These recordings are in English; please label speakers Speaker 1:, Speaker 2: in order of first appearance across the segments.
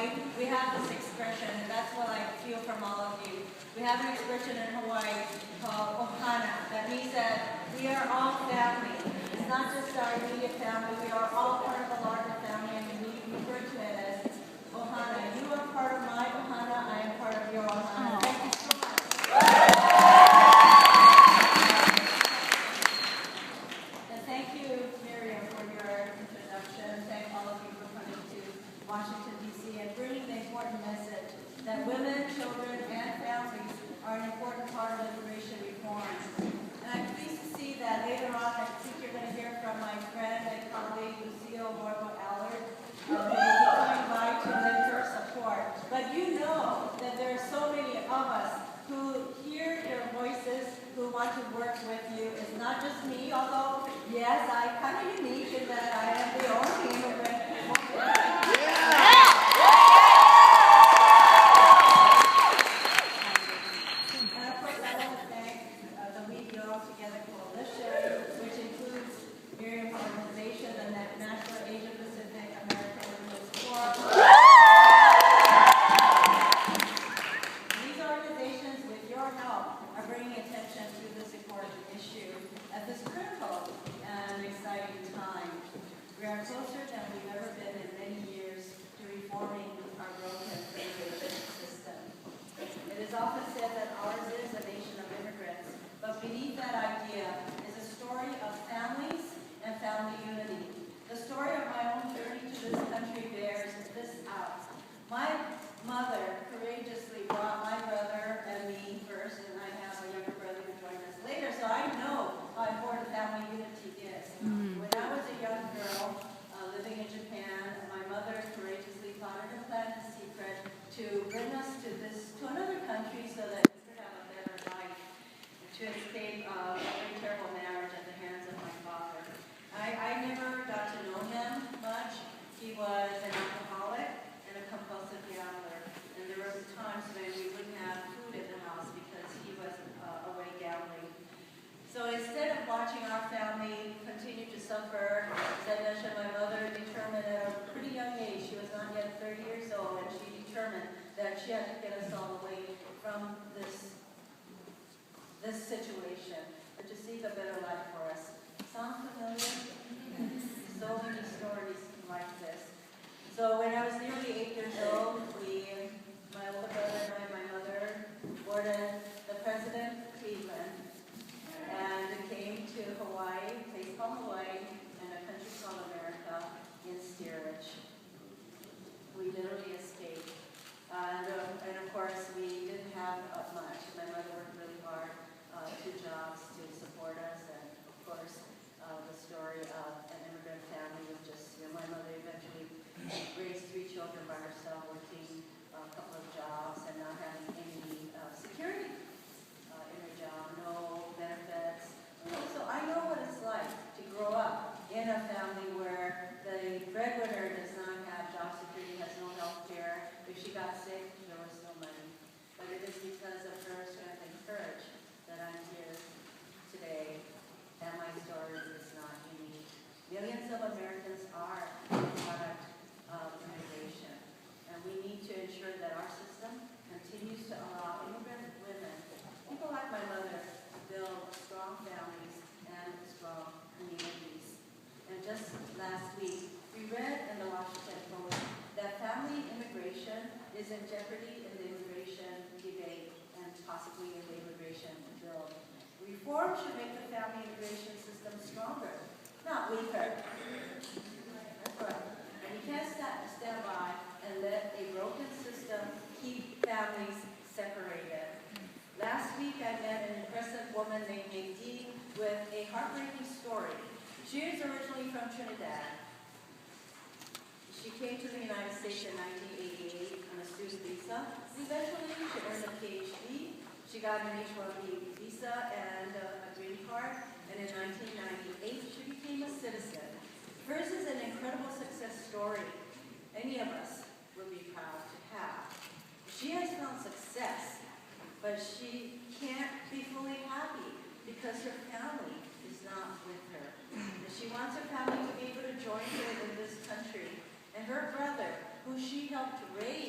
Speaker 1: Hawaii, we have this expression, and that's what I feel from all of you. We have an expression in Hawaii called ohana. That means that we are all family. It's not just our immediate family. We are all part of a larger family, and we refer to it as ohana. You are part of my ohana. I am part of your ohana. Thank you so much. And thank you, Miriam, for your introduction. Thank all of you for coming to Washington, D.C. and bringing the important message that women, children, and families are an important part of immigration reform. And I'm pleased to see that later on, I think you're going to hear from my friend and colleague, Lucille Borgo-Allard, who will be coming by to lend her support. But you know that there are so many of us who hear your voices, who want to work with you. It's not just me, although, yes, I'm kind of unique in that I am the only immigrant. This situation, but to seek a better life for us. Sound familiar? So many stories like this. So when I was nearly 8 years old, my older brother and I, my mother, boarded the President Cleveland and came to Hawaii, a place called Hawaii, and a country called America in steerage. We literally escaped. And of course, we didn't have much. My mother worked really hard. 2 jobs to support us, and of course, the story of an immigrant family was just, my mother eventually raised 3 children by herself, working a couple of jobs and not having any security in her job, no benefits. So I know what it's like to grow up in a family where the breadwinner does not have job security, has no health care. If she got sick, there was no money. But it is because of her strength and courage that I'm here today, and my story is not unique. Millions of Americans are a product of immigration, and we need to ensure that our system continues to allow immigrant women, people like my mother, to build strong families and strong communities. And just last week, we read in the Washington Post that family immigration is in jeopardy in the immigration debate and possibly in the immigration bill. Reform should make the family immigration system stronger, not weaker. That's right. And we can't stand by and let a broken system keep families separated. Last week, I met an impressive woman named Nadine with a heartbreaking story. She is originally from Trinidad. She came to the United States in 1988 on a student visa. Eventually, she earned a PhD. She got an H-1B visa and a green card. And in 1998, she became a citizen. Hers is an incredible success story any of us would be proud to have. She has found success, but she can't be fully happy because her family is not with her. And she wants her family to be able to join her in this country. And her brother, who she helped raise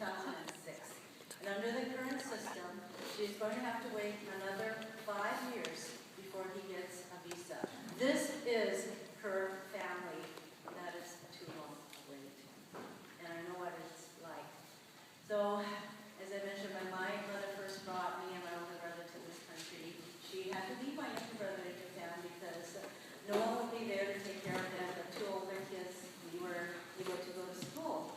Speaker 1: 2006. And under the current system, she's going to have to wait another 5 years before he gets a visa. This is her family. That is too long to wait. And I know what it's like. So, as I mentioned, when my mother first brought me and my older brother to this country, she had to leave my younger brother in Japan because no one would be there to take care of them. The two older kids, we were able to go to school.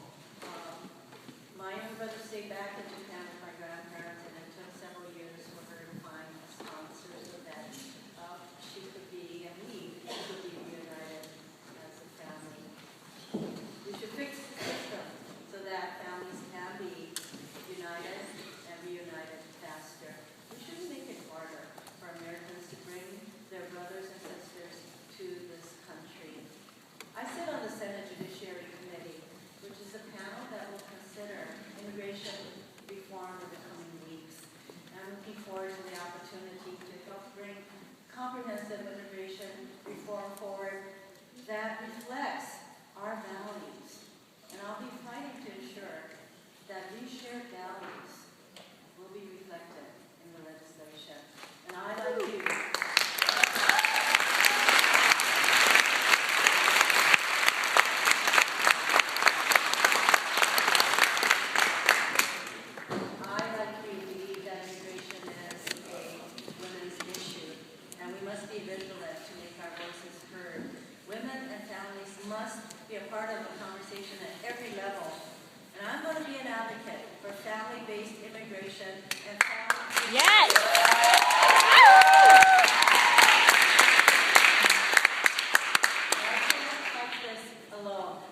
Speaker 1: My younger brother stayed back in Japan with my grandparents, and it took several years for her to find a sponsor so that she could be, and we could be reunited as a family. We should fix the system so that families can be united and reunited faster. We shouldn't make it harder for Americans to bring their brothers and sisters to this country. I sit on the Senate Judiciary Committee, which is a panel that will consider immigration reform in the coming weeks. I'm looking forward to the opportunity to help bring comprehensive immigration reform forward that reflects our values. And I'll be fighting to ensure that these shared values will be reflected in the legislation. And I, like you, believe that immigration is a women's issue, and we must be vigilant to make our voices heard. Women and families must be a part of the conversation at every level. And I'm going to be an advocate for family-based immigration and family-based...
Speaker 2: Yes!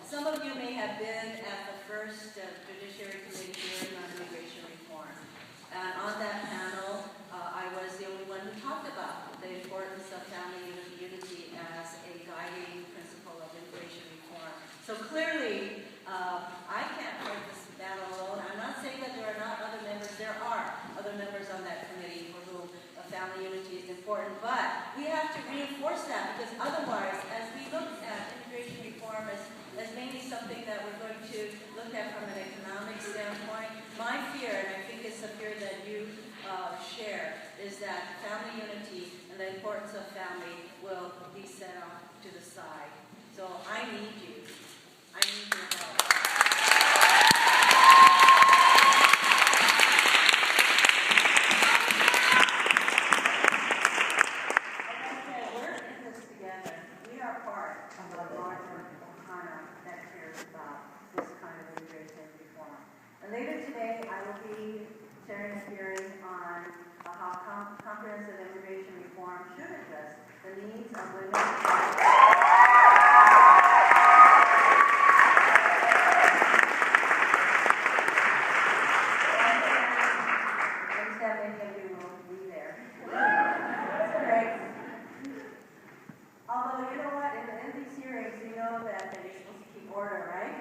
Speaker 1: Some of you may have been at the first Judiciary Committee hearing on immigration reform. And on that panel, I was the only one who talked about the importance of family unity as a guiding principle of immigration reform. So clearly, I can't fight this battle alone. I'm not saying that there are not other members. There are other members on that committee for whom family unity is important. But we have to reinforce that, because otherwise, as we look at immigration reform as mainly something that we're going to look at from an economic standpoint, my fear, and I think it's a fear that you share, is that family unity and the importance of family will be set off to the side. So I need you. I need your help. We're in this together. We are part of a larger ohana that cares about this kind of immigration reform. And later today, I will be sharing a hearing on how comprehensive immigration reform should address the needs of women. Although, you know what, in these hearings, you know that you're supposed to keep order, right?